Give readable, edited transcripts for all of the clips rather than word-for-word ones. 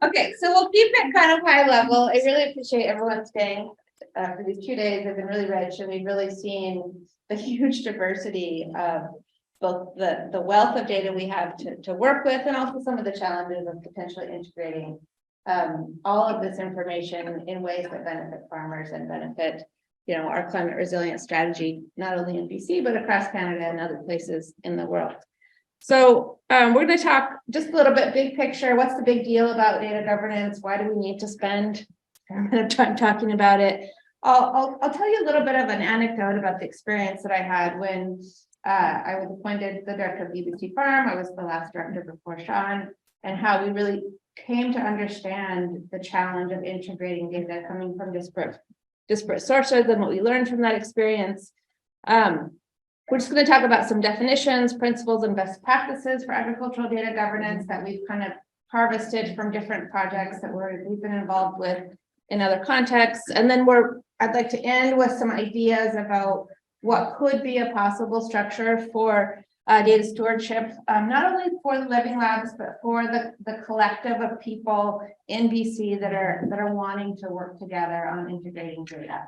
Okay, so we'll keep it kind of high level. I really appreciate everyone staying for these 2 days. They've been really rich, and we've really seen the huge diversity of both the wealth of data we have to work with, and also some of the challenges of potentially integrating all of this information in ways that benefit farmers and benefit, our climate resilience strategy, not only in BC, but across Canada and other places in the world. So we're going to talk just a little bit big picture. What's the big deal about data governance? Why do we need to spend a bit of time talking about it? I'll tell you a little bit of an anecdote about the experience that I had when I was appointed the director of BBC Farm. I was the last director before Sean, and how we really came to understand the challenge of integrating data coming from disparate sources and what we learned from that experience. We're just going to talk about some definitions, principles, and best practices for agricultural data governance that we've kind of harvested from different projects that we've been involved with in other contexts. And then I'd like to end with some ideas about what could be a possible structure for data stewardship, not only for the living labs, but for the collective of people in BC that are wanting to work together on integrating data.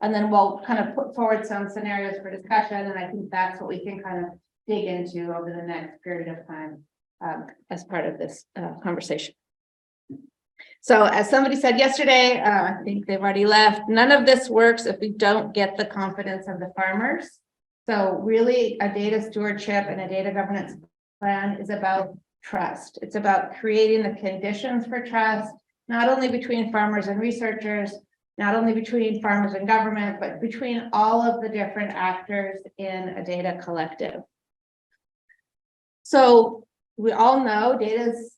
And then we'll kind of put forward some scenarios for discussion, and I think that's what we can kind of dig into over the next period of time as part of this conversation. So as somebody said yesterday, I think they've already left, none of this works if we don't get the confidence of the farmers. So really a data stewardship and a data governance plan is about trust. It's about creating the conditions for trust, not only between farmers and researchers, not only between farmers and government, but between all of the different actors in a data collective. So we all know data is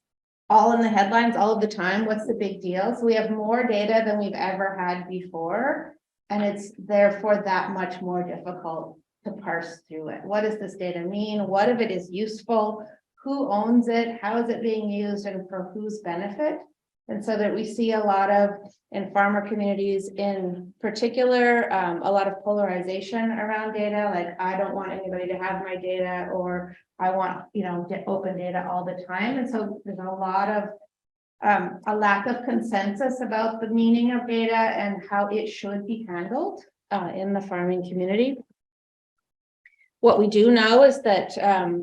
all in the headlines all of the time. What's the big deal? So we have more data than we've ever had before, and it's therefore that much more difficult to parse through it. What does this data mean? What if it is useful? Who owns it? How is it being used, and for whose benefit? And so that we see a lot of, in farmer communities in particular, a lot of polarization around data, like I don't want anybody to have my data, or I want, open data all the time. And so there's a lot of a lack of consensus about the meaning of data and how it should be handled in the farming community. What we do know is that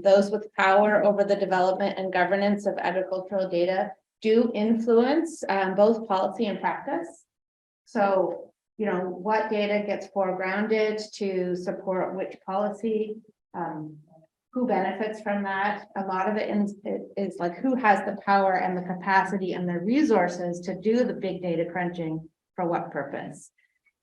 those with power over the development and governance of agricultural data do influence both policy and practice. So, what data gets foregrounded to support which policy, who benefits from that. A lot of it is like who has the power and the capacity and the resources to do the big data crunching for what purpose.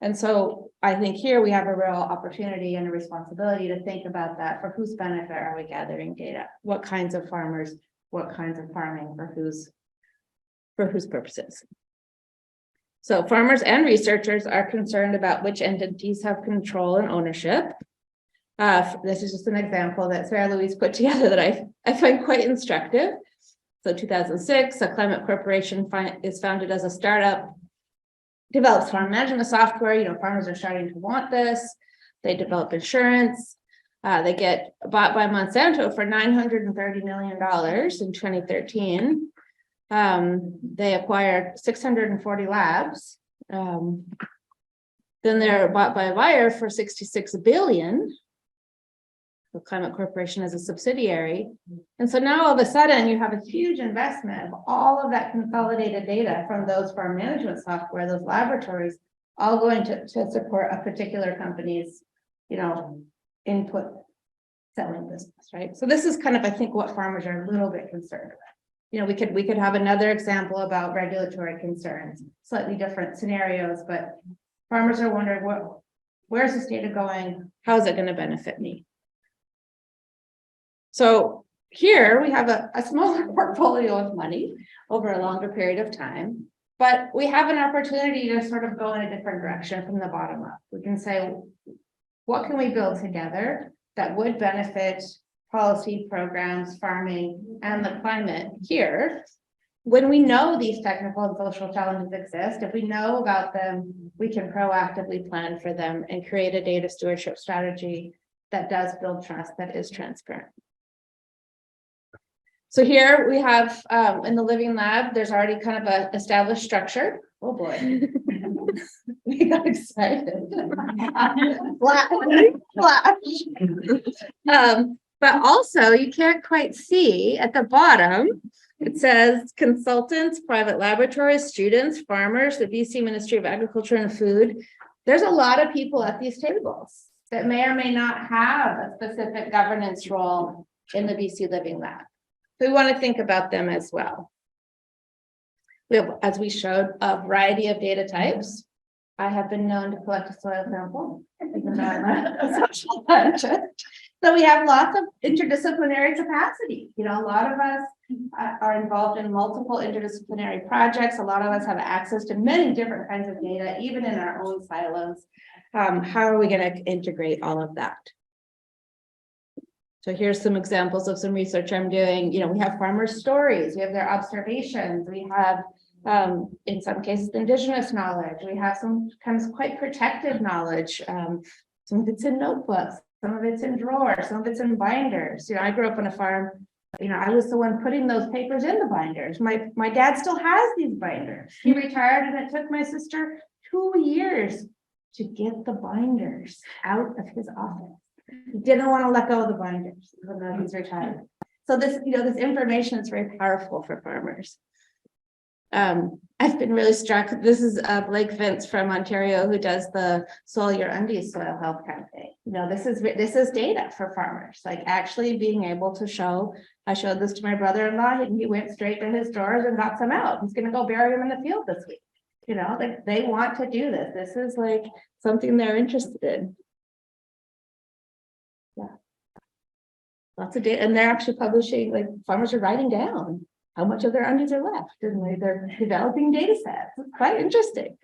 And so I think here we have a real opportunity and a responsibility to think about that. For whose benefit are we gathering data? What kinds of farmers, what kinds of farming, for whose purposes? So farmers and researchers are concerned about which entities have control and ownership. This is just an example that Sarah Louise put together that I find quite instructive. So 2006, a climate corporation is founded as a startup, develops farm management software. Farmers are starting to want this. They develop insurance. They get bought by Monsanto for $930 million in 2013. They acquired 640 labs. Then they're bought by Bayer for $66 billion. The Climate Corporation as a subsidiary. And so now all of a sudden you have a huge investment of all of that consolidated data from those farm management software, those laboratories, all going to support a particular company's, input selling business, right? So this is kind of, I think, what farmers are a little bit concerned about. We could have another example about regulatory concerns, slightly different scenarios, but farmers are wondering, where's this data going? How is it going to benefit me? So here we have a smaller portfolio of money over a longer period of time, but we have an opportunity to sort of go in a different direction from the bottom up. We can say, what can we build together that would benefit policy, programs, farming, and the climate here? When we know these technical and social challenges exist, if we know about them, we can proactively plan for them and create a data stewardship strategy that does build trust, that is transparent. So here we have in the living lab, there's already kind of a established structure. Oh boy. We got excited. But also you can't quite see at the bottom, it says consultants, private laboratories, students, farmers, the BC Ministry of Agriculture and Food. There's a lot of people at these tables that may or may not have a specific governance role in the BC Living Lab. So we want to think about them as well. We have, as we showed, a variety of data types. I have been known to collect a soil sample, even though I'm a social scientist. So we have lots of interdisciplinary capacity. You know, a lot of us are involved in multiple interdisciplinary projects. A lot of us have access to many different kinds of data, even in our own silos. How are we going to integrate all of that? So here's some examples of some research I'm doing. You know, we have farmers' stories, we have their observations, we have, in some cases, Indigenous knowledge. We have some kind of quite protected knowledge. Some of it's in notebooks, some of it's in drawers, some of it's in binders. You know, I grew up on a farm. You know, I was the one putting those papers in the binders. My dad still has these binders. He retired, and it took my sister 2 years to get the binders out of his office. He didn't want to let go of the binders, even though he's retired. So this, you know, this information is very powerful for farmers. I've been really struck. This is Blake Vince from Ontario, who does the Soil Your Undies soil health campaign. You know, this is data for farmers, like actually being able to show. I showed this to my brother-in-law, and he went straight to his drawers and got some out. He's going to go bury them in the field this week. You know, like they want to do this. This is like something they're interested in. Yeah. Lots of data, and they're actually publishing, like farmers are writing down how much of their undies are left, and they're developing data sets. It's quite interesting.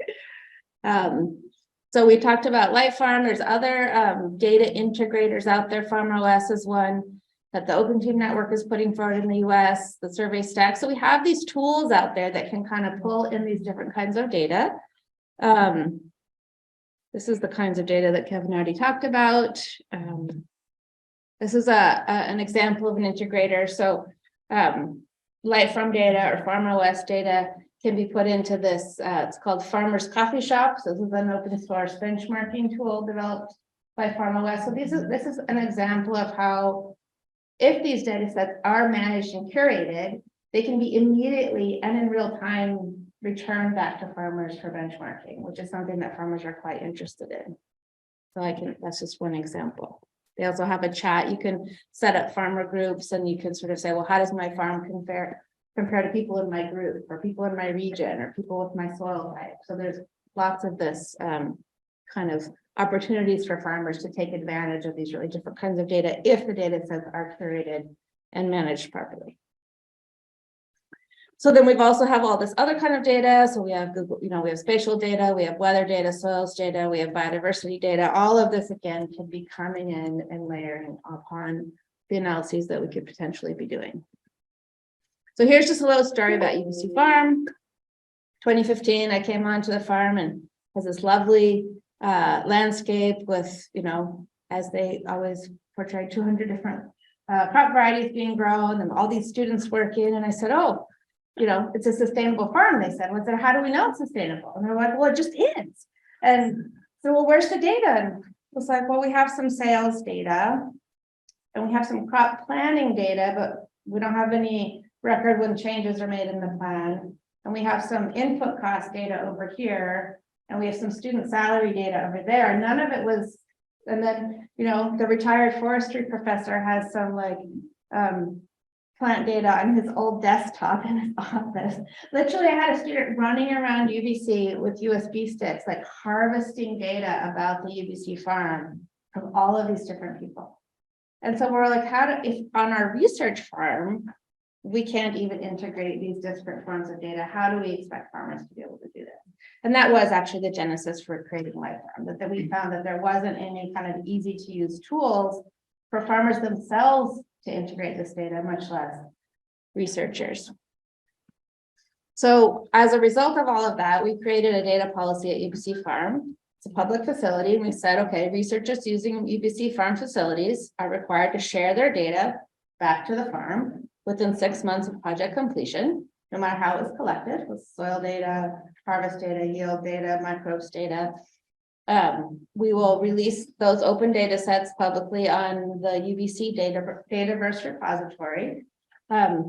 So we talked about Light Farm. There's other data integrators out there. FarmOS is one that the Open Team Network is putting forward in the US, the Survey Stack. So we have these tools out there that can kind of pull in these different kinds of data. This is the kinds of data that Kevin already talked about. This is an example of an integrator. So Light Farm data or FarmOS data can be put into this, it's called Farmers Coffee Shop. So this is an open source benchmarking tool developed by FarmOS. So this is an example of how, if these data sets are managed and curated, they can be immediately and in real time returned back to farmers for benchmarking, which is something that farmers are quite interested in. So that's just one example. They also have a chat. You can set up farmer groups, and you can sort of say, well, how does my farm compare to people in my group, or people in my region, or people with my soil type? So there's lots of this kind of opportunities for farmers to take advantage of these really different kinds of data if the data sets are curated and managed properly. So then we've also have all this other kind of data. So we have Google, you know, we have spatial data, we have weather data, soils data, we have biodiversity data. All of this again can be coming in and layering upon the analyses that we could potentially be doing. So here's just a little story about UBC Farm. 2015, I came onto the farm and has this lovely landscape with, you know, as they always portray, 200 different crop varieties being grown and all these students working. And I said, oh, you know, it's a sustainable farm. They said, well, so how do we know it's sustainable? And they're like, well, it just is. And so, well, where's the data? And it was like, well, we have some sales data and we have some crop planning data, but we don't have any record when changes are made in the plan. And we have some input cost data over here. And we have some student salary data over there. And none of it was, and then, you know, the retired forestry professor has some like, plant data on his old desktop in his office. Literally, I had a student running around UBC with USB sticks, like harvesting data about the UBC farm from all of these different people. And so we're like, if on our research farm, we can't even integrate these disparate forms of data, how do we expect farmers to be able to do this? And that was actually the genesis for creating Light Farm, that we found that there wasn't any kind of easy to use tools for farmers themselves to integrate this data, much less researchers. So as a result of all of that, we created a data policy at UBC Farm. It's a public facility, and we said, okay, researchers using UBC Farm facilities are required to share their data back to the farm within 6 months of project completion, no matter how it was collected, with soil data, harvest data, yield data, microbes data. We will release those open data sets publicly on the UBC Dataverse repository. At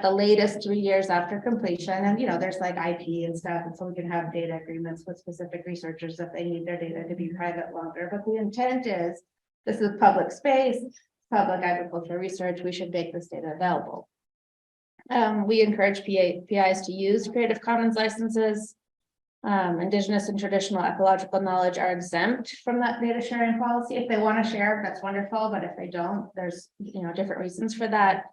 the latest 3 years after completion, and there's like IP and stuff, and so we can have data agreements with specific researchers if they need their data to be private longer. But the intent is, this is public space, public agricultural research, we should make this data available. We encourage PIs to use Creative Commons licenses. Indigenous and traditional ecological knowledge are exempt from that data sharing policy. If they want to share, that's wonderful, but if they don't, there's different reasons for that.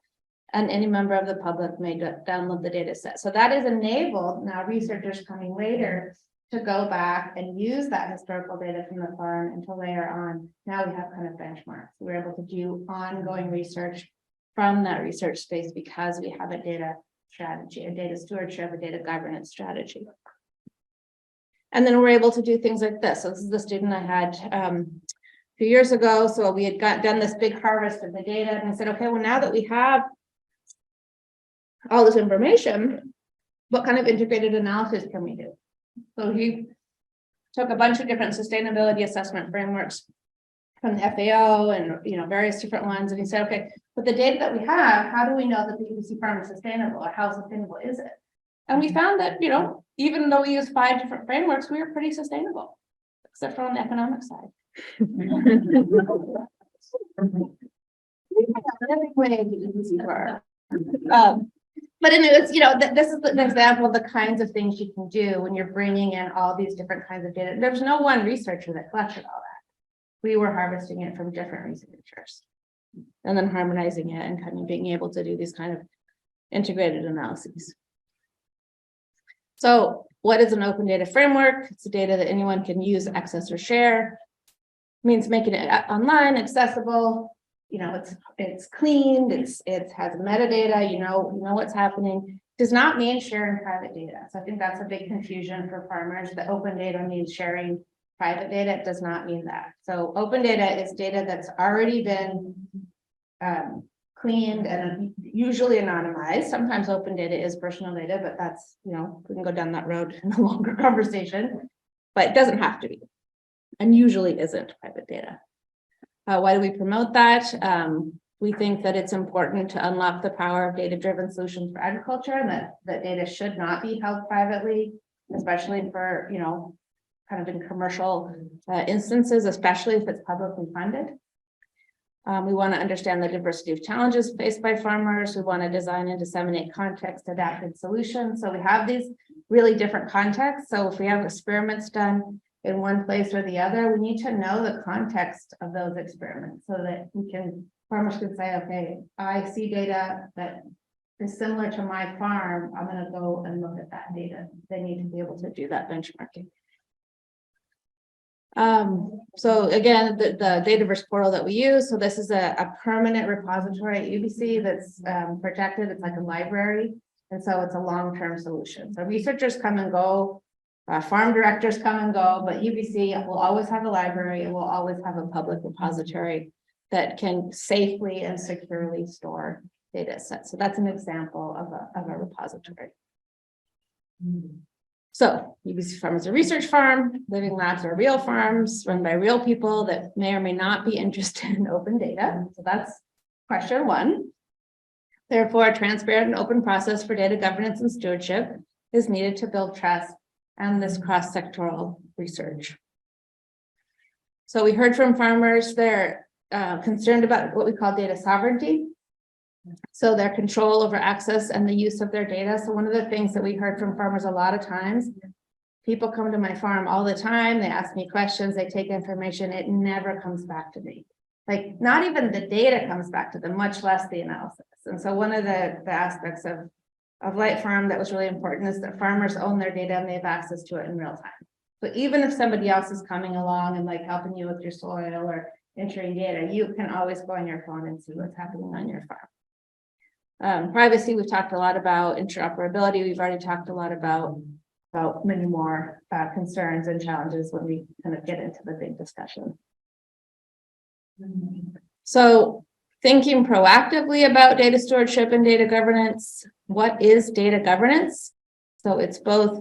And any member of the public may download the data set. So that is enabled now researchers coming later to go back and use that historical data from the farm and to layer on. Now we have kind of benchmarks. We're able to do ongoing research from that research space because we have a data strategy, a data stewardship, a data governance strategy. And then we're able to do things like this. So this is the student I had a few years ago. So we had done this big harvest of the data, and I said, okay, well, now that we have all this information, what kind of integrated analysis can we do? So he took a bunch of different sustainability assessment frameworks from the FAO and various different ones, and he said, okay, with the data that we have, how do we know that the UBC farm is sustainable, or how sustainable is it? And we found that even though we used 5 different frameworks, we were pretty sustainable, except for on the economic side. But anyways, this is an example of the kinds of things you can do when you're bringing in all these different kinds of data. There's no one researcher that collected all that. We were harvesting it from different researchers and then harmonizing it and kind of being able to do these kind of integrated analyses. So what is an open data framework? It's data that anyone can use, access, or share. It means making it online, accessible. It's cleaned, it has metadata, you know what's happening. Does not mean sharing private data. So I think that's a big confusion for farmers. The open data means sharing private data. It does not mean that. So open data is data that's already been cleaned and usually anonymized. Sometimes open data is personal data, but that's, we can go down that road in a longer conversation, but it doesn't have to be, and usually isn't private data. Why do we promote that? We think that it's important to unlock the power of data-driven solutions for agriculture, and that data should not be held privately, especially for, kind of in commercial instances, especially if it's publicly funded. We want to understand the diversity of challenges faced by farmers. We want to design and disseminate context-adapted solutions. So we have these really different contexts. So if we have experiments done in one place or the other, we need to know the context of those experiments so that farmers can say, okay, I see data that is similar to my farm. I'm going to go and look at that data. They need to be able to do that benchmarking. So again, the Dataverse portal that we use. So this is a permanent repository at UBC that's protected. It's like a library. And so it's a long-term solution. So researchers come and go. Farm directors come and go, but UBC will always have a library. It will always have a public repository that can safely and securely store data sets. So that's an example of a repository. So UBC Farm is a research farm. Living labs are real farms run by real people that may or may not be interested in open data. So that's question 1. Therefore, a transparent and open process for data governance and stewardship is needed to build trust and this cross-sectoral research. So we heard from farmers, they're concerned about what we call data sovereignty. So their control over access and the use of their data. So one of the things that we heard from farmers a lot of times, people come to my farm all the time, they ask me questions, they take information, it never comes back to me. Like not even the data comes back to them, much less the analysis. And so one of the aspects of Light Farm that was really important is that farmers own their data and they have access to it in real time. So even if somebody else is coming along and like helping you with your soil or entering data, you can always go on your phone and see what's happening on your farm. Privacy, we've talked a lot about. Interoperability, we've already talked a lot about many more concerns and challenges when we kind of get into the big discussion. So thinking proactively about data stewardship and data governance. What is data governance? So it's both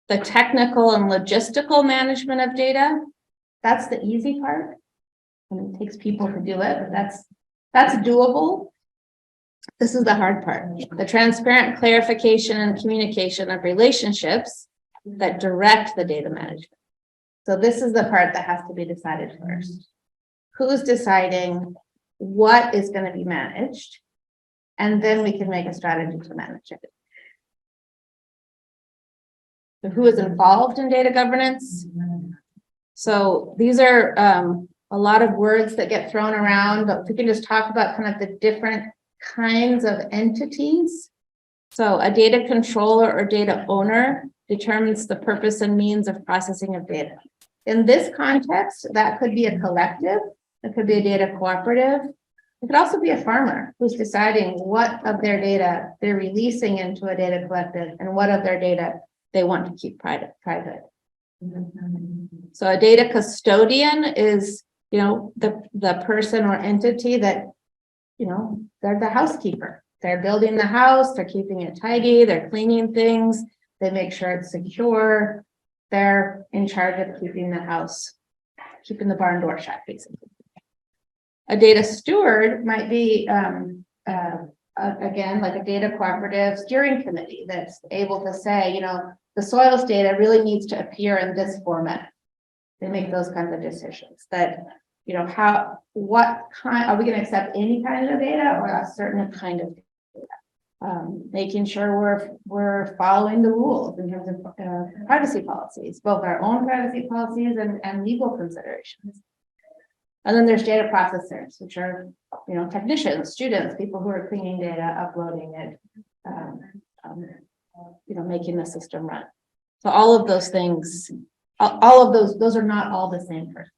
the technical and logistical management of data. That's the easy part. And it takes people to do it, but that's doable. This is the hard part. The transparent clarification and communication of relationships that direct the data management. So this is the part that has to be decided first. Who's deciding what is going to be managed? And then we can make a strategy to manage it. So who is involved in data governance? So these are a lot of words that get thrown around, but we can just talk about kind of the different kinds of entities. So a data controller or data owner determines the purpose and means of processing of data. In this context, that could be a collective, it could be a data cooperative. It could also be a farmer who's deciding what of their data they're releasing into a data collective and what of their data they want to keep private. So a data custodian is, the person or entity that, they're the housekeeper. They're building the house, they're keeping it tidy, they're cleaning things, they make sure it's secure. They're in charge of keeping the house, keeping the barn door shut, basically. A data steward might be, again, like a data cooperative steering committee that's able to say, the soils data really needs to appear in this format. They make those kinds of decisions that, what kind, are we going to accept any kind of data or a certain kind of data? Making sure we're following the rules in terms of privacy policies, both our own privacy policies and legal considerations. And then there's data processors, which are, technicians, students, people who are cleaning data, uploading it, making the system run. So all of those things, all of those are not all the same person,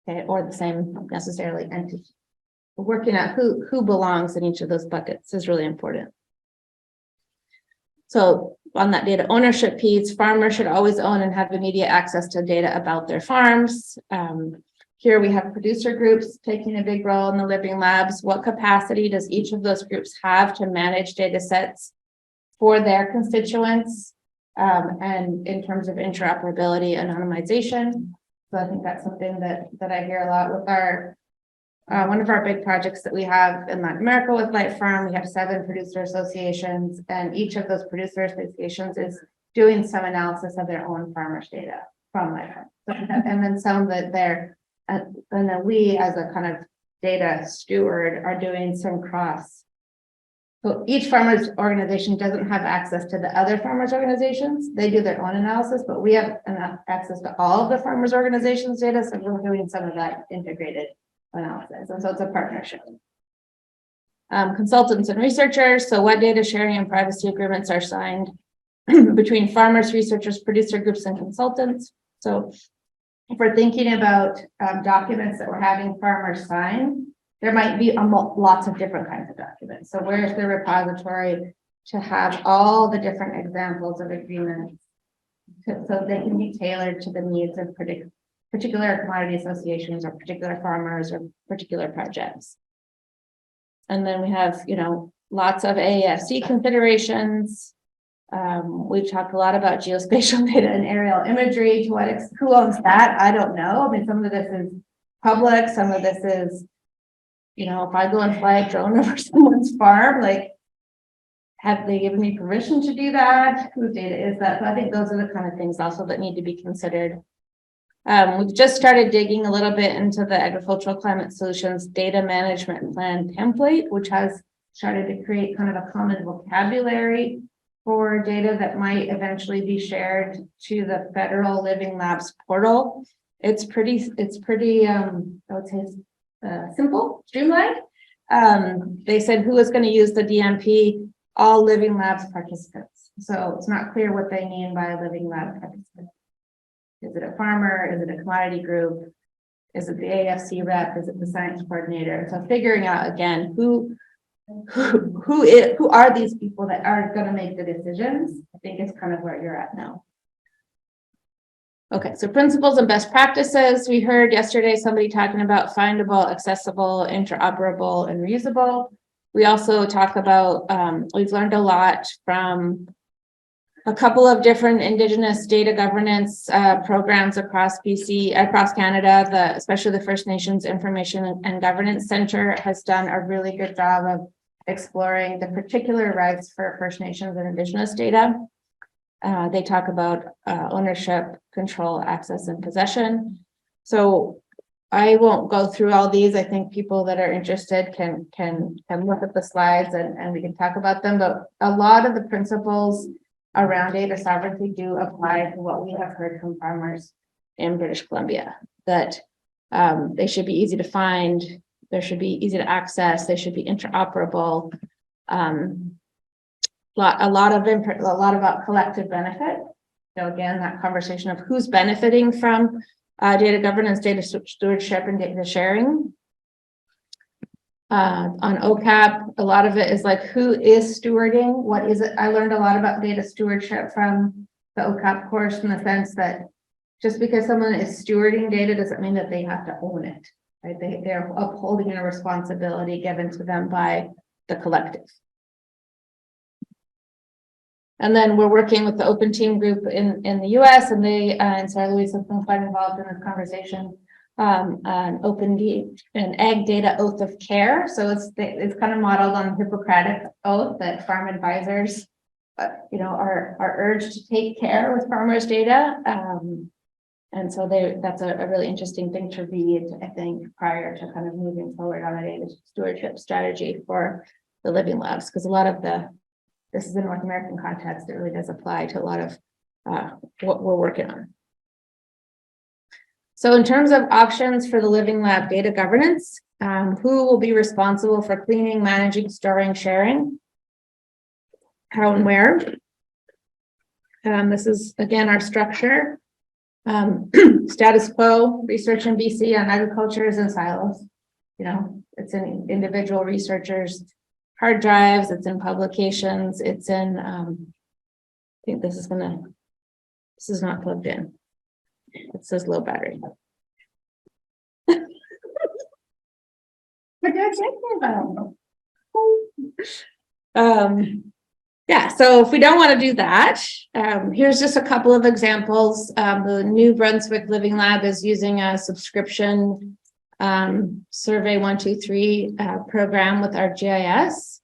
okay, or the same necessarily entity. But working out who belongs in each of those buckets is really important. So on that data ownership piece, farmers should always own and have immediate access to data about their farms. Here we have producer groups taking a big role in the living labs. What capacity does each of those groups have to manage data sets for their constituents, and in terms of interoperability, anonymization? So I think that's something that I hear a lot with our one of our big projects that we have in Latin America with Light Farm. We have 7 producer associations, and each of those producer associations is doing some analysis of their own farmers' data from Light Farm. So, and then some that they're and then we, as a kind of data steward, are doing some cross. So each farmers organization doesn't have access to the other farmers organizations. They do their own analysis, but we have access to all of the farmers organizations' data. So we're doing some of that integrated analysis. And so it's a partnership. Consultants and researchers. So what data sharing and privacy agreements are signed between farmers, researchers, producer groups, and consultants? So if we're thinking about documents that we're having farmers sign, there might be lots of different kinds of documents. So where's the repository to have all the different examples of agreements so they can be tailored to the needs of particular commodity associations or particular farmers or particular projects? And then we have, lots of AFC considerations. We've talked a lot about geospatial data and aerial imagery. Who owns that? I don't know. I mean, some of this is public, some of this is, if I go and fly a drone over someone's farm, like, have they given me permission to do that? Whose data is that? So I think those are the kind of things also that need to be considered. We've just started digging a little bit into the Agricultural Climate Solutions Data Management Plan template, which has started to create kind of a common vocabulary for data that might eventually be shared to the federal Living Labs portal. It's pretty, I would say, simple, streamlined. They said who is going to use the DMP? All Living Labs participants. So it's not clear what they mean by a Living Lab participant. Is it a farmer? Is it a commodity group? Is it the AFC rep? Is it the science coordinator? So figuring out again who are these people that are going to make the decisions, I think is kind of where you're at now. Okay, so principles and best practices. We heard yesterday somebody talking about findable, accessible, interoperable, and reusable. We also talk about, we've learned a lot from a couple of different Indigenous data governance programs across BC, across Canada. Especially the First Nations Information and Governance Center has done a really good job of exploring the particular rights for First Nations and Indigenous data. They talk about ownership, control, access, and possession. So I won't go through all these. I think people that are interested can look at the slides and we can talk about them. But a lot of the principles around data sovereignty do apply to what we have heard from farmers in British Columbia, that they should be easy to find, they should be easy to access, they should be interoperable. A lot about collective benefit. So again, that conversation of who's benefiting from data governance, data stewardship, and data sharing. On OCAP, a lot of it is like, who is stewarding? What is it? I learned a lot about data stewardship from the OCAP course, in the sense that just because someone is stewarding data doesn't mean that they have to own it, right? They're upholding a responsibility given to them by the collective. And then we're working with the Open Team group in the US, and they and Sarah Louise has been quite involved in this conversation. An ag data oath of care. So it's kind of modeled on the Hippocratic oath that farm advisors, are urged to take care with farmers' data. And so that's a really interesting thing to read, I think, prior to kind of moving forward on a data stewardship strategy for the living labs, because a lot of this is a North American context. It really does apply to a lot of what we're working on. So in terms of options for the living lab data governance, who will be responsible for cleaning, managing, storing, sharing, how and where? This is, again, our structure. Status quo, research in BC on agriculture is in silos. It's in individual researchers' hard drives, it's in publications, it's in, I think this is not plugged in. It says low battery. What are you talking about? Yeah, so if we don't want to do that, here's just a couple of examples. The New Brunswick Living Lab is using a subscription Survey 123 program with our GIS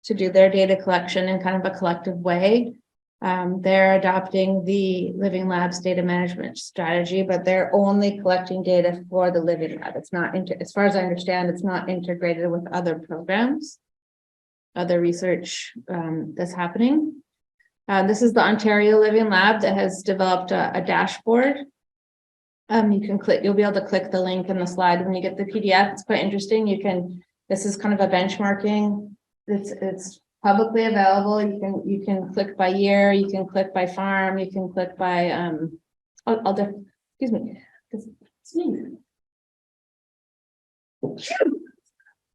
to do their data collection in kind of a collective way. They're adopting the Living Lab's data management strategy, but they're only collecting data for the Living Lab. It's not, as far as I understand, it's not integrated with other programs, other research that's happening. This is the Ontario Living Lab that has developed a dashboard. You'll be able to click the link in the slide when you get the PDF. It's quite interesting. This is kind of a benchmarking. It's publicly available. You can click by year, you can click by farm, you can click by excuse me.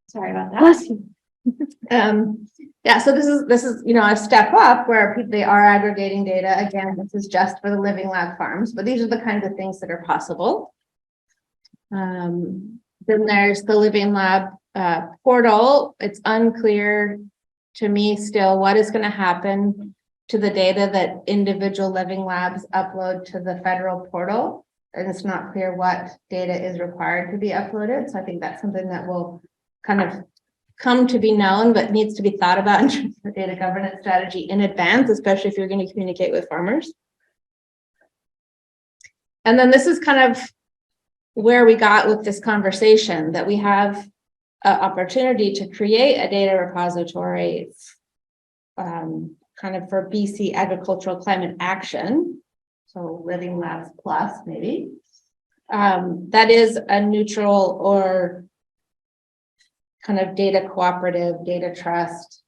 Sorry about that. Yeah, so this is a step up where they are aggregating data. Again, this is just for the Living Lab farms, but these are the kinds of things that are possible. Then there's the Living Lab portal. It's unclear to me still what is going to happen to the data that individual living labs upload to the federal portal, and it's not clear what data is required to be uploaded. So I think that's something that will kind of come to be known, but needs to be thought about in terms of data governance strategy in advance, especially if you're going to communicate with farmers. And then this is kind of where we got with this conversation, that we have an opportunity to create a data repository kind of for BC agricultural climate action. So Living Labs Plus, maybe. That is a neutral or kind of data cooperative, data trust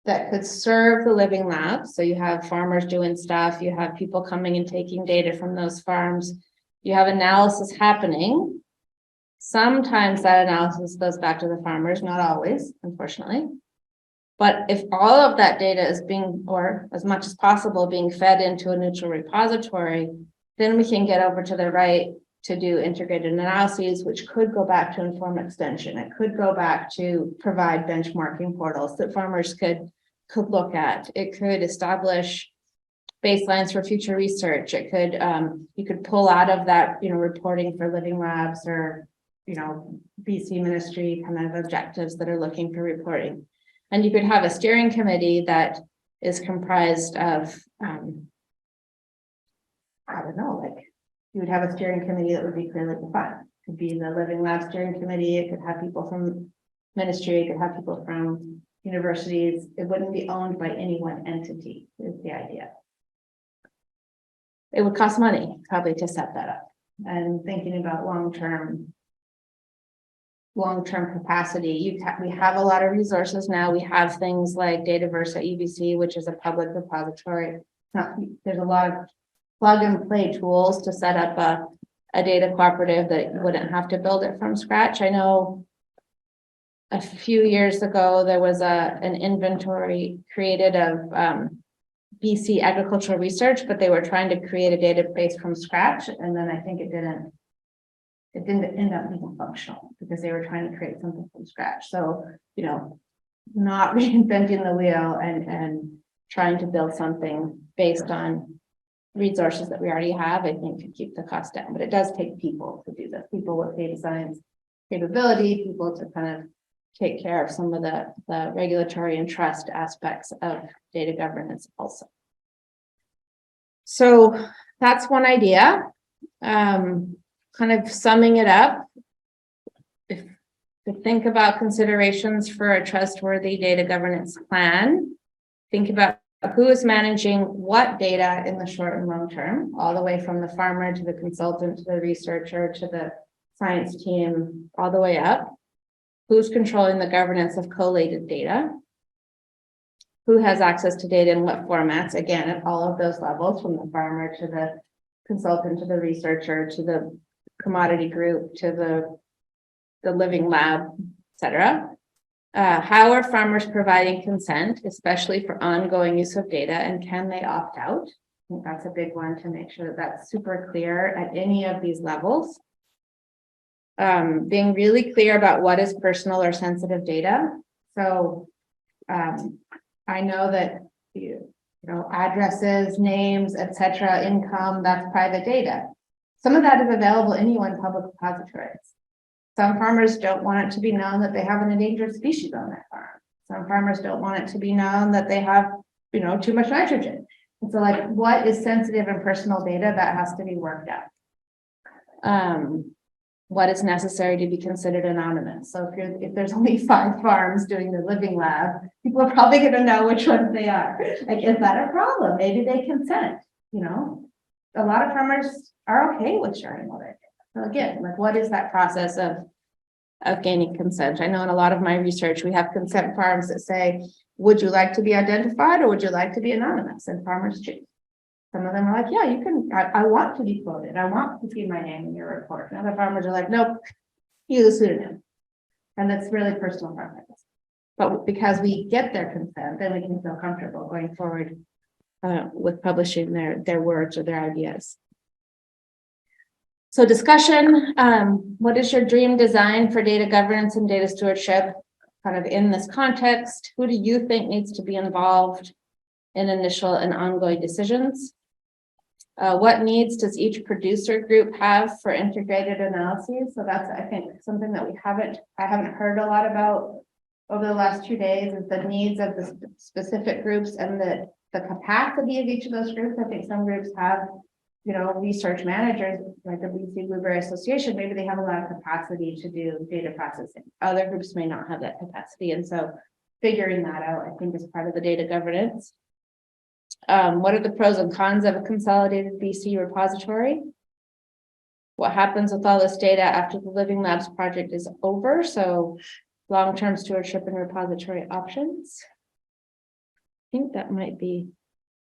that could serve the Living Labs. So you have farmers doing stuff, you have people coming and taking data from those farms, you have analysis happening. Sometimes that analysis goes back to the farmers, not always, unfortunately. But if all of that data is being, or as much as possible, being fed into a neutral repository, Then we can get over to the right to do integrated analyses, which could go back to inform extension. It could go back to provide benchmarking portals that farmers could look at. It could establish baselines for future research. It could, you could pull out of that, reporting for living labs or, BC ministry kind of objectives that are looking for reporting. And you could have a steering committee that is comprised of, I don't know, like you would have a steering committee that would be clearly defined. It could be the living lab steering committee. It could have people from ministry. It could have people from universities. It wouldn't be owned by any one entity is the idea. It would cost money probably to set that up, and thinking about long-term capacity. We have a lot of resources now. We have things like Dataverse at UBC, which is a public repository. There's a lot of plug and play tools to set up a data cooperative that you wouldn't have to build it from scratch. I know a few years ago, there was an inventory created of BC agricultural research, but they were trying to create a database from scratch. And then I think it didn't end up being functional because they were trying to create something from scratch. So, not reinventing the wheel and trying to build something based on resources that we already have, I think could keep the cost down. But it does take people to do this, people with data science capability, people to kind of take care of some of the regulatory and trust aspects of data governance also. So that's one idea. Kind of summing it up, to think about considerations for a trustworthy data governance plan, think about who is managing what data in the short and long term, all the way from the farmer to the consultant to the researcher to the science team, all the way up. Who's controlling the governance of collated data? Who has access to data in what formats? Again, at all of those levels, from the farmer to the consultant to the researcher to the commodity group to the living lab, etc. How are farmers providing consent, especially for ongoing use of data, and can they opt out? I think that's a big one to make sure that that's super clear at any of these levels. Being really clear about what is personal or sensitive data. So I know that addresses, names, etc., income, that's private data. Some of that is available in any public repositories. Some farmers don't want it to be known that they have an endangered species on their farm. Some farmers don't want it to be known that they have, too much nitrogen. And so, like, what is sensitive and personal data that has to be worked out? What is necessary to be considered anonymous? So if there's only 5 farms doing the living lab, people are probably going to know which ones they are. Like, is that a problem? Maybe they consent. A lot of farmers are okay with sharing all their data. So again, like, what is that process of gaining consent? I know in a lot of my research, we have consent farms that say, would you like to be identified or would you like to be anonymous? And farmers choose. Some of them are like, yeah, you can, I want to be quoted. I want to see my name in your report. And other farmers are like, nope, use a pseudonym. And that's really personal preference. But because we get their consent, then we can feel comfortable going forward with publishing their words or their ideas. So discussion, what is your dream design for data governance and data stewardship? Kind of in this context, who do you think needs to be involved in initial and ongoing decisions? What needs does each producer group have for integrated analyses? So that's, I think, something that I haven't heard a lot about over the last 2 days, is the needs of the specific groups and the capacity of each of those groups. I think some groups have, research managers, like the BC Blueberry Association, maybe they have a lot of capacity to do data processing. Other groups may not have that capacity. And so figuring that out, I think, is part of the data governance. What are the pros and cons of a consolidated BC repository? What happens with all this data after the Living Labs project is over? So long-term stewardship and repository options. I think that might be,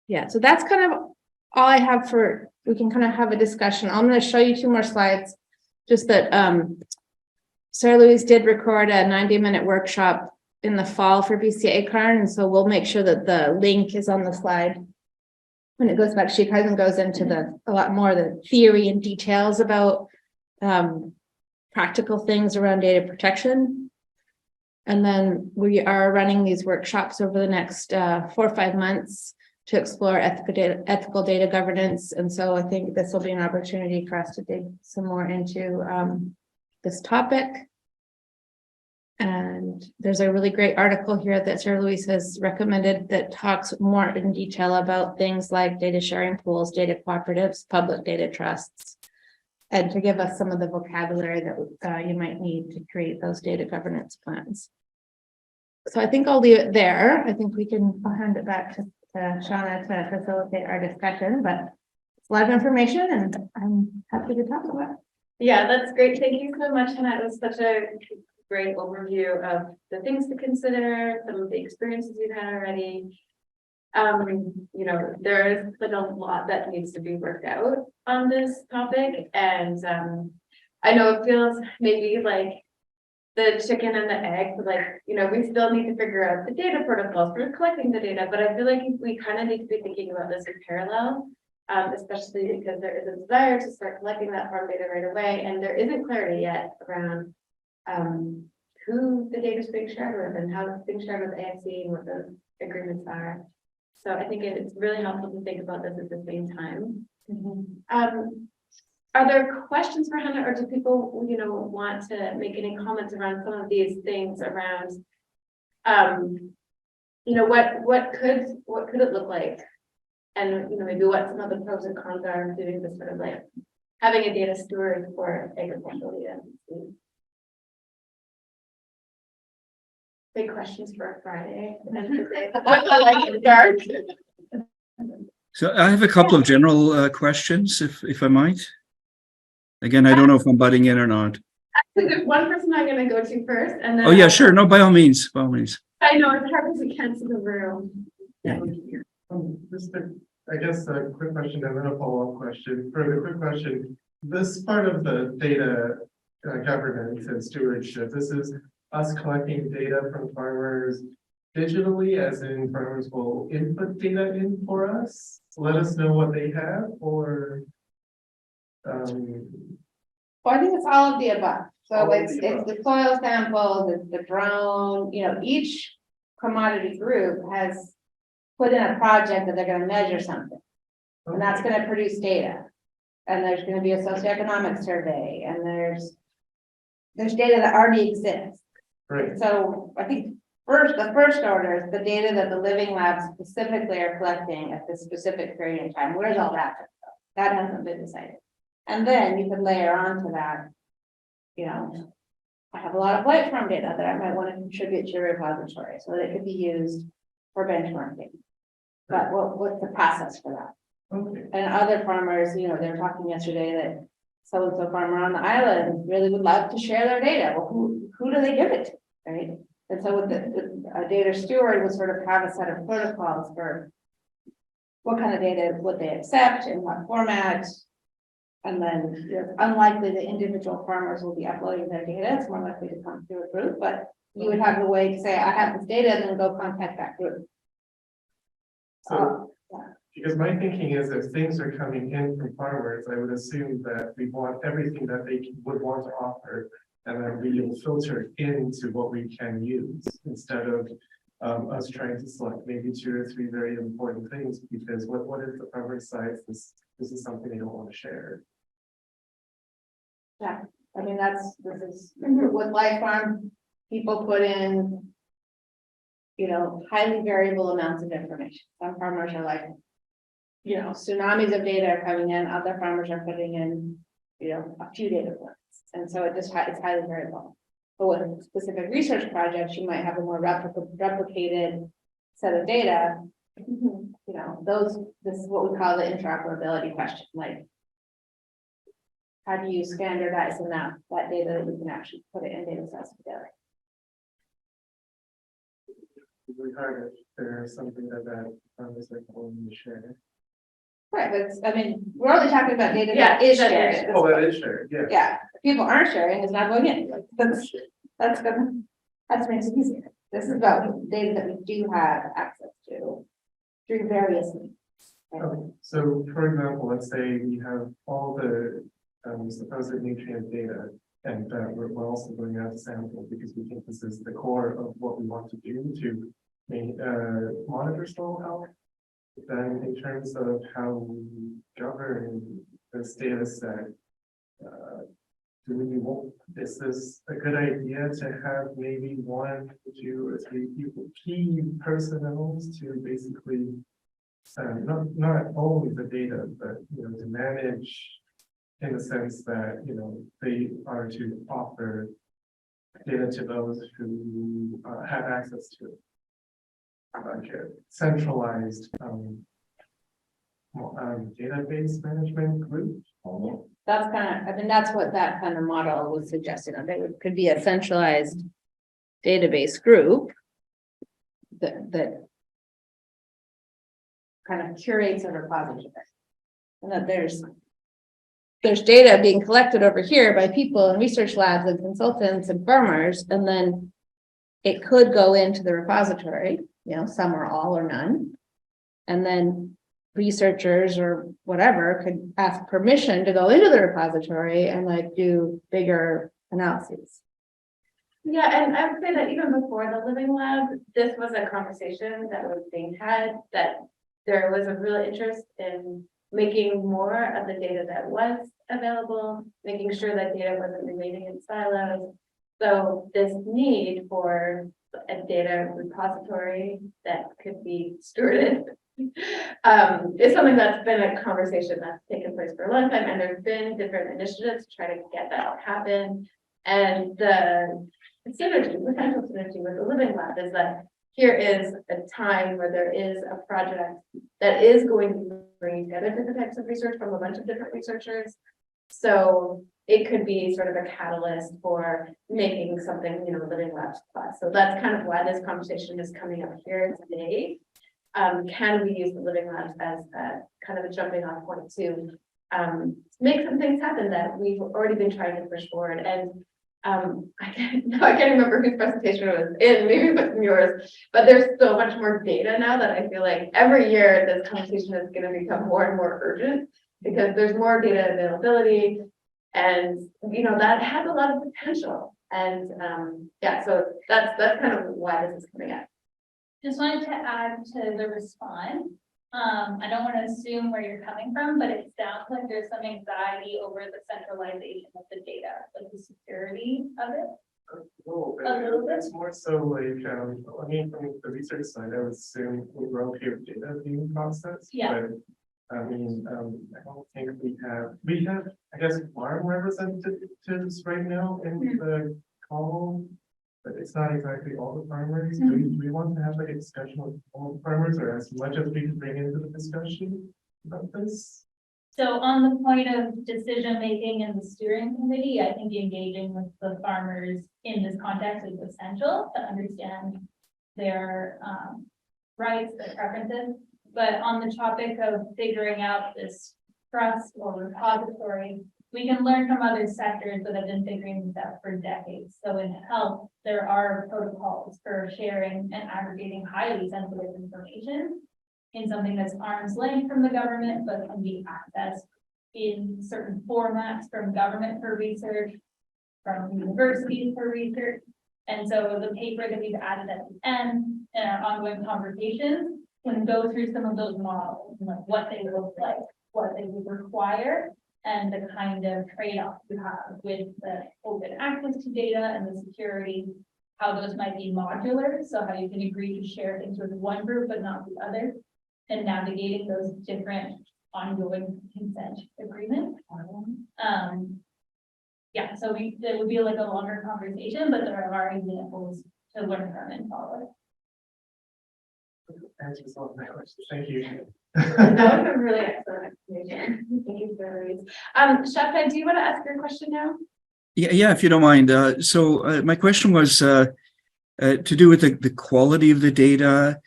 yeah. So that's kind of all I have for, we can kind of have a discussion. I'm going to show you 2 more slides, just that Sarah Louise did record a 90-minute workshop in the fall for BC Acorn, and so we'll make sure that the link is on the slide when it goes back, she kind of goes into a lot more of the theory and details about practical things around data protection. And then we are running these workshops over the next 4 or 5 months to explore ethical data governance. And so I think this will be an opportunity for us to dig some more into this topic. And there's a really great article here that Sarah Louise has recommended that talks more in detail about things like data sharing pools, data cooperatives, public data trusts, and to give us some of the vocabulary that you might need to create those data governance plans. So I think I'll leave it there. I think I'll hand it back to Shauna to facilitate our discussion, but it's a lot of information and I'm happy to talk about it. Yeah, that's great. Thank you so much, Hannah. It was such a great overview of the things to consider, some of the experiences you've had already. You know, there's been a lot that needs to be worked out on this topic, and I know it feels maybe like the chicken and the egg, like, you know, we still need to figure out the data protocols for collecting the data, but I feel like we kind of need to be thinking about this in parallel, especially because there is a desire to start collecting that farm data right away, and there isn't clarity yet around who the data is being shared with and how it's being shared with AFC and what the agreements are. So I think it's really helpful to think about this at the same time. Are there questions for Hannah, or do people, you know, want to make any comments around some of these things around, you know, what could it look like? And, you know, maybe what some of the pros and cons are of doing this sort of like having a data steward for agricultural data. Big questions for a Friday. So I have a couple of general questions, if I might. Again, I don't know if I'm butting in or not. Actually, there's one person I'm going to go to first, and then. Oh yeah, sure. No, by all means, by all means. I know it's hard because we can't see the room. Yeah. Just I guess a quick question and then a follow-up question. For the quick question, this part of the data governance and stewardship, this is us collecting data from farmers digitally, as in farmers will input data in for us, let us know what they have, or Well, I think it's all of the above. So it's the soil samples, it's the drone, you know, each commodity group has put in a project that they're going to measure something. And that's going to produce data. And there's going to be a socioeconomic survey, and there's data that already exists. right. So I think the first order is the data that the living labs specifically are collecting at this specific period in time. Where's all that? That hasn't been decided. And then you could layer onto that, you know, I have a lot of light farm data that I might want to contribute to your repository so that it could be used for benchmarking. But what's the process for that? Okay. And other farmers, you know, they were talking yesterday that so-and-so farmer on the island really would love to share their data. Well, who do they give it to, right? And so with a data steward would sort of have a set of protocols for what kind of data would they accept, in what format. And then it's unlikely that individual farmers will be uploading their data. It's more likely to come through a group, but you would have the way to say, I have this data, and then go contact that group. So, because my thinking is if things are coming in from farmers, I would assume that we want everything that they would want to offer, and then we will filter into what we can use instead of us trying to select maybe 2 or 3 very important things, because what is the farmer size? This is something they don't want to share. Yeah, I mean, this is with life farm, people put in, you know, highly variable amounts of information. Some farmers are like, you know, tsunamis of data are coming in, other farmers are putting in, you know, a few data points. And so it's highly variable. But with specific research projects, you might have a more replicated set of data. You know, this is what we call the interoperability question. Like, how do you standardize enough that data that you can actually put it in data sets together? It's really hard if there's something that farmers are willing to share. Right, but I mean, we're only talking about data that is shared. Oh, that is shared, yeah. Yeah, if people aren't sharing, it's not going in. Like, that's makes it easier. This is about data that we do have access to through various means. Okay, so for example, let's say we have all the supposed nutrient data, and we're also going out to sample because we think this is the core of what we want to do to monitor soil health. Then in terms of how we govern this data set, do we want, is this a good idea to have maybe 1, 2, or 3 people, key personnel to basically not only the data, but to manage in the sense that they are to offer data to those who have access to it, like a centralized database management group. That's kind of, I mean, that's what that kind of model was suggesting, that it could be a centralized database group that kind of curates a repository. And that there's data being collected over here by people in research labs and consultants and farmers, and then it could go into the repository, some or all or none. And then researchers or whatever could ask permission to go into the repository and like do bigger analyses. Yeah, and I would say that even before the Living Lab, this was a conversation that was being had, that there was a real interest in making more of the data that was available, making sure that data wasn't remaining in silos. So this need for a data repository that could be stewarded is something that's been a conversation that's taken place for a long time, and there's been different initiatives to try to get that to happen. And the synergy, potential synergy with the Living Lab is that here is a time where there is a project that is going to be bringing together different types of research from a bunch of different researchers. So it could be sort of a catalyst for making something, Living Labs class. So that's kind of why this conversation is coming up here today. Can we use the Living Labs as a kind of a jumping off point to make some things happen that we've already been trying to push forward? And I can't remember whose presentation it was in, maybe it was yours, but there's so much more data now that I feel like every year this conversation is going to become more and more urgent because there's more data availability, and that has a lot of potential. And yeah, so that's kind of why this is coming up. Just wanted to add to the response. I don't want to assume where you're coming from, but it sounds like there's some anxiety over the centralization of the data, like the security of it. A little bit. It's more so like, I mean, from the research side, I would assume we're okay with data being processed. Yeah. But I mean, I don't think we have, I guess, farm representatives right now in the call. But it's not exactly all the farmers. Do we want to have like a discussion with all the farmers, or as much as we can bring into the discussion about this? So on the point of decision making in the steering committee, I think engaging with the farmers in this context is essential to understand their rights, their preferences. But on the topic of figuring out this trust or repository, we can learn from other sectors that have been figuring this out for decades. So in health, there are protocols for sharing and aggregating highly sensitive information in something that's arm's length from the government, but can be accessed in certain formats from government for research, from universities for research. And so the paper that we've added at the end in our ongoing conversations can go through some of those models, like what they look like, what they would require, and the kind of trade-off you have with the open access to data and the security, how those might be modular. So how you can agree to share things with one group, but not the other, and navigating those different ongoing consent agreements. Yeah, so it would be like a longer conversation, but there are examples to learn from and follow. Answers all of my questions. Thank you. That was a really excellent explanation. Thank you for these. Shafia, do you want to ask your question now? Yeah, if you don't mind. So my question was to do with the quality of the data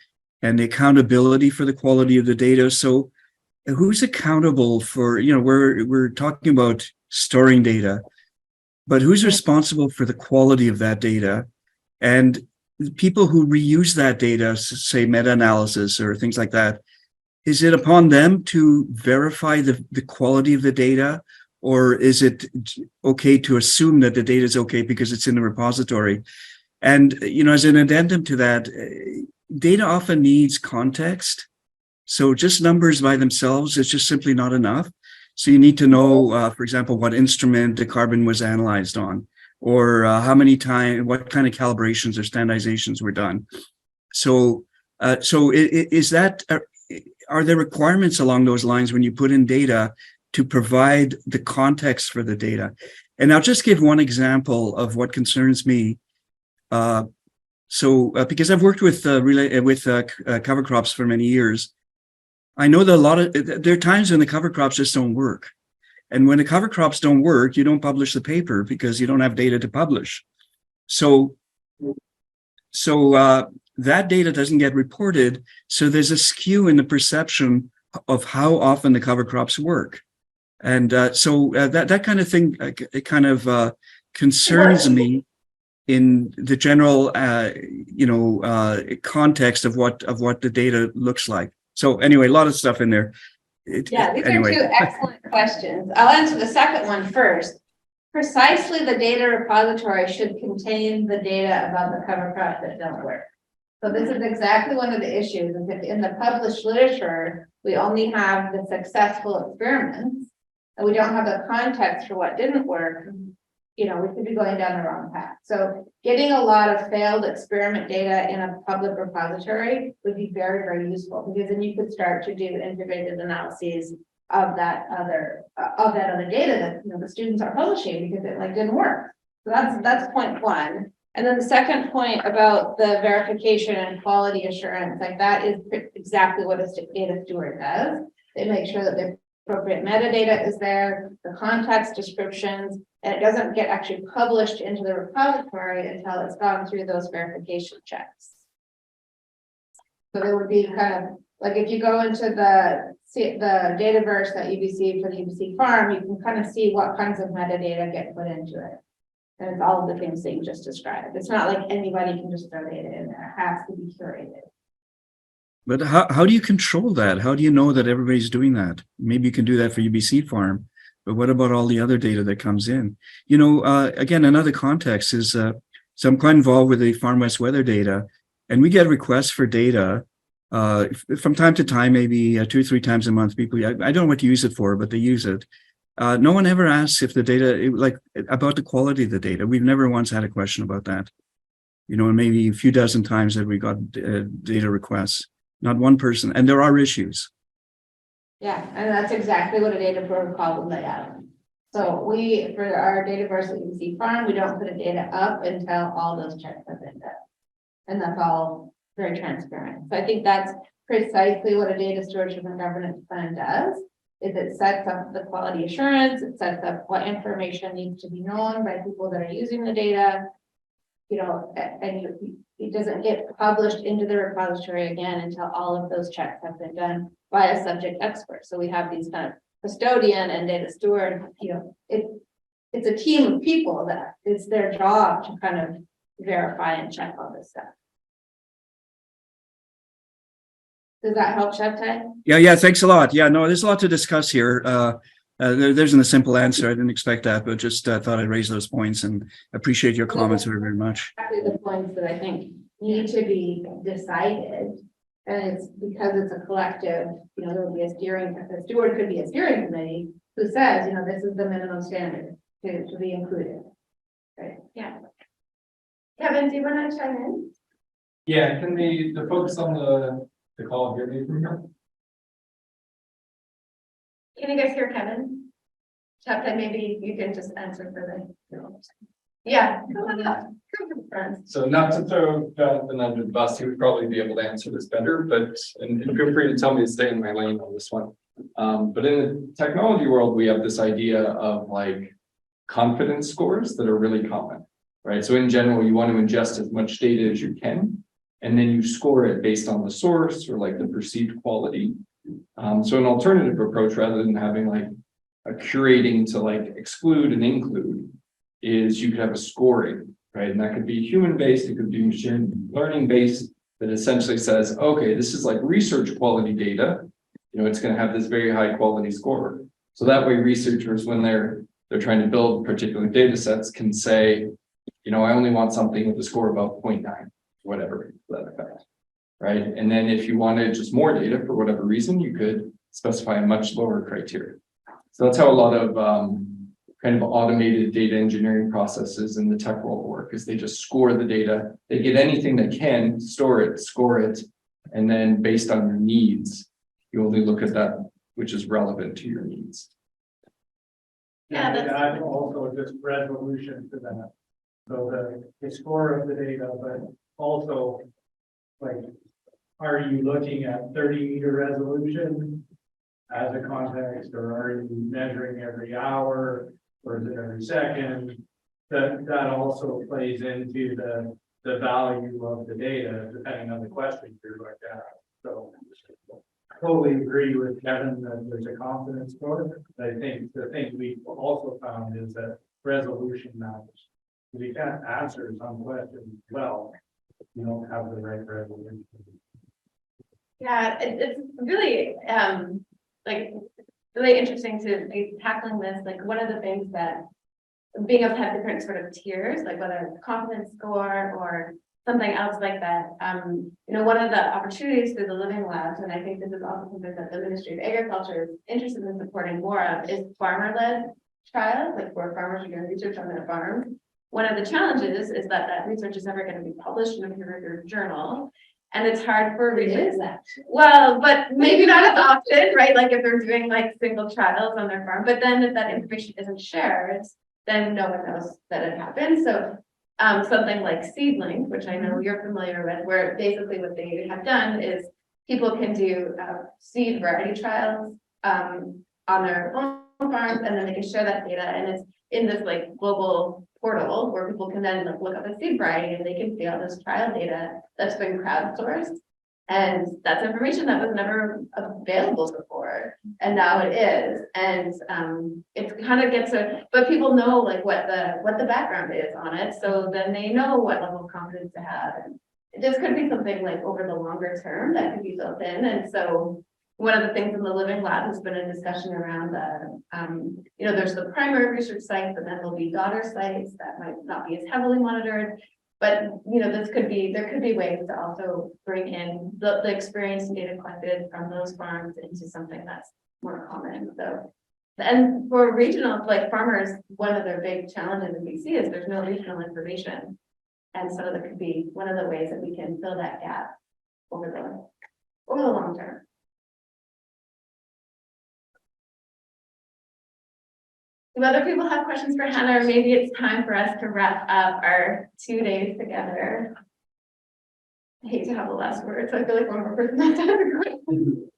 and the accountability for the quality of the data. So who's accountable for, we're talking about storing data, but who's responsible for the quality of that data? And people who reuse that data, say meta-analysis or things like that, is it upon them to verify the quality of the data, or is it okay to assume that the data is okay because it's in the repository? And, as an addendum to that, data often needs context. So just numbers by themselves is just simply not enough. So you need to know, for example, what instrument the carbon was analyzed on, or how many times, what kind of calibrations or standardizations were done. So, are there requirements along those lines when you put in data to provide the context for the data? And I'll just give one example of what concerns me. Because I've worked with cover crops for many years, I know that there are times when the cover crops just don't work. And when the cover crops don't work, you don't publish the paper because you don't have data to publish. So that data doesn't get reported. So there's a skew in the perception of how often the cover crops work. And that kind of thing, it kind of concerns me in the general, context of what the data looks like. So anyway, a lot of stuff in there. Yeah, these are two excellent questions. I'll answer the second one first. Precisely, the data repository should contain the data about the cover crop that don't work. So this is exactly one of the issues, is if in the published literature, we only have the successful experiments, and we don't have the context for what didn't work, we could be going down the wrong path. So getting a lot of failed experiment data in a public repository would be very, very useful, because then you could start to do integrated analyses of that other data that the students are publishing because it didn't work. So that's point one. And then the second point about the verification and quality assurance, that is exactly what a data steward does. They make sure that the appropriate metadata is there, the context descriptions, and it doesn't get actually published into the repository until it's gone through those verification checks. So there would be kind of if you go into the Dataverse that UBC for the UBC farm, you can kind of see what kinds of metadata get put into it. And it's all of the things that you just described. It's not like anybody can just throw data in there. It has to be curated. But how do you control that? How do you know that everybody's doing that? Maybe you can do that for UBC farm, but what about all the other data that comes in? Again, another context is, so I'm quite involved with the Farm West weather data, and we get requests for data from time to time, maybe 2 or 3 times a month. People, I don't know what to use it for, but they use it. No one ever asks if the data, about the quality of the data. We've never once had a question about that. And maybe a few dozen times that we got data requests. Not one person, and there are issues. Yeah, and that's exactly what a data protocol would lay out. So for our Dataverse at UBC Farm, we don't put a data up until all those checks have been done. And that's all very transparent. So I think that's precisely what a data stewardship and governance plan does, is it sets up the quality assurance, it sets up what information needs to be known by people that are using the data, and it doesn't get published into the repository again until all of those checks have been done by a subject expert. So we have these kind of custodian and data steward, it's a team of people that it's their job to kind of verify and check all this stuff. Does that help, Shabtai? Yeah, thanks a lot. Yeah, no, there's a lot to discuss here. There isn't a simple answer. I didn't expect that, but just thought I'd raise those points, and appreciate your comments very, very much. Exactly the points that I think need to be decided, and it's because it's a collective. There will be a steward could be a steering committee who says, this is the minimum standard to be included. Right? Yeah. Kevin, do you want to chime in? Yeah, can the focus on the call hear me from here? Can you guys hear Kevin? Chapter, maybe you can just answer for the. Yeah. So not to throw Jonathan under the bus, he would probably be able to answer this better, but and feel free to tell me to stay in my lane on this one. But in the technology world, we have this idea of confidence scores that are really common, right? So in general, you want to ingest as much data as you can, and then you score it based on the source or the perceived quality. So an alternative approach, rather than having a curating to exclude and include, is you could have a scoring, right? And that could be human-based, it could be machine learning-based, that essentially says, okay, this is research quality data, it's going to have this very high quality score. So that way researchers, when they're trying to build particular data sets, can say, I only want something with a score about 0.9, whatever to that effect, right? And then if you wanted just more data for whatever reason, you could specify a much lower criteria. So that's how a lot of kind of automated data engineering processes in the tech world work, is they just score the data. They get anything they can, store it, score it, and then based on your needs, you only look at that which is relevant to your needs. Yeah, that's- I've also just resolution to that. So the score of the data, but also like, are you looking at 30-meter resolution as a context, or are you measuring every hour, or is it every second? That also plays into the value of the data, depending on the question you're going to ask. So I totally agree with Kevin that there's a confidence score. I think the thing we also found is that resolution matters. We can't answer some questions well, you don't have the right resolution. Yeah, it's really, like, really interesting to be tackling this. Like, one of the things that being able to have different sort of tiers, like whether it's confidence score or something else like that. One of the opportunities through the living labs, and I think this is also something that the Ministry of Agriculture is interested in supporting more of, is farmer-led trials, like where farmers are doing research on their farms. One of the challenges is that research is never going to be published in a peer-reviewed journal. And it's hard for researchers. Well, but maybe not as often, right? Like if they're doing like single trials on their farm, but then if that information isn't shared, then no one knows that it happened. So something like Seedling, which I know you're familiar with, where basically what they have done is people can do seed variety trials on their own farms, and then they can share that data, and it's in this like global portal where people can then look up a seed variety and they can see all this trial data that's been crowdsourced. And that's information that was never available before, and now it is. And it kind of gets but people know like what the background is on it, so then they know what level of confidence to have. And this could be something like over the longer term that could be built in. And so one of the things in the living lab has been a discussion around there's the primary research sites, and then there'll be daughter sites that might not be as heavily monitored. But, there could be ways to also bring in the experience and data collected from those farms into something that's more common. So, and for regional, like farmers, one of their big challenges in BC is there's no regional information. And so that could be one of the ways that we can fill that gap over the long term. Do other people have questions for Hannah, or maybe it's time for us to wrap up our 2 days together? I hate to have the last word, so I feel like one more person has to have a question.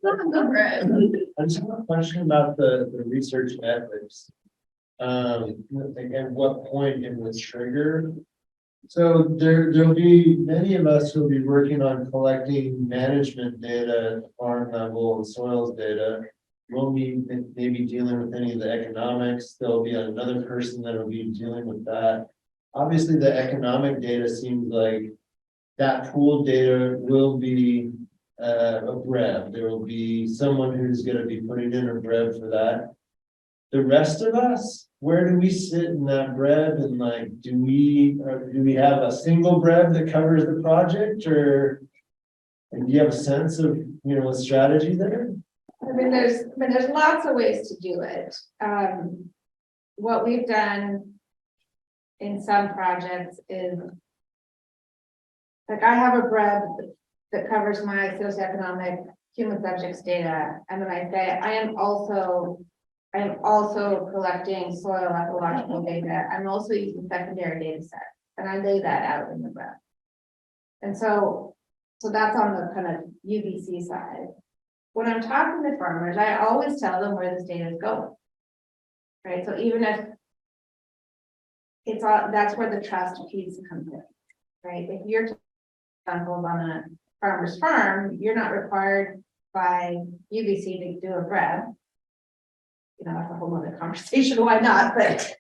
Go for it. I just have a question about the research ethics. And what point it was triggered. So there'll be many of us who'll be working on collecting management data at the farm level and soils data. Won't be maybe dealing with any of the economics. There'll be another person that will be dealing with that. Obviously, the economic data seems like that pooled data will be a BREV. There will be someone who's going to be putting in a BREV for that. The rest of us, where do we sit in that BREV? And like, do we have a single BREV that covers the project, or do you have a sense of a strategy there? There's lots of ways to do it. What we've done in some projects is, like, I have a BREV that covers my socioeconomic human subjects data, and then I say I am also collecting soil ecological data. I'm also using secondary data sets, and I lay that out in the BREV. And so that's on the kind of UBC side. When I'm talking to farmers, I always tell them where this data is going. Right, so even if it's all, that's where the trust piece comes in, right? If you're on a farmer's farm, you're not required by UBC to do a BREV. That's a whole other conversation, why not? But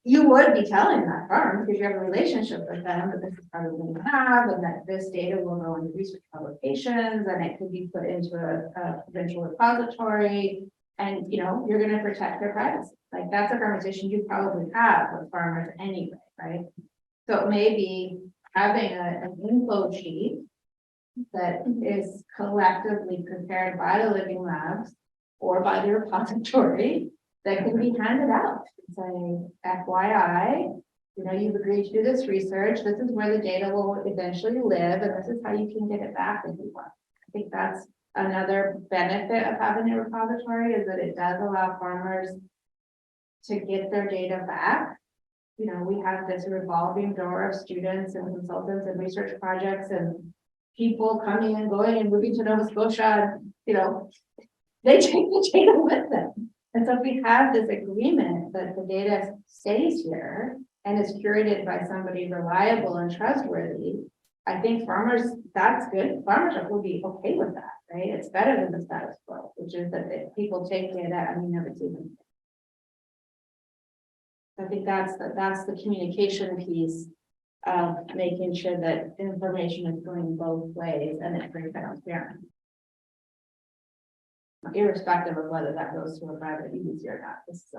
you would be telling that farm, because you have a relationship with them, that this is probably what you have, and that this data will go into research publications, and it could be put into a provincial repository. And, you know, you're gonna protect their privacy. Like, that's a conversation you probably have with farmers anyway, right? So it may be having an info sheet that is collectively prepared by the living labs or by the repository that can be handed out, saying, FYI, you know, you've agreed to do this research, this is where the data will eventually live, and this is how you can get it back if you want. I think that's another benefit of having a repository, is that it does allow farmers to get their data back. You know, we have this revolving door of students and consultants and research projects and people coming and going and moving to Nova Scotia, and, you know, they take the data with them. And so if we have this agreement that the data stays here and is curated by somebody reliable and trustworthy, I think farmers, that's good. Farmers will be okay with that, right? It's better than the status quo, which is that people take data and you never see them. I think that's the communication piece of making sure that information is going both ways and it's very transparent. Irrespective of whether that goes to a private agency or not, this is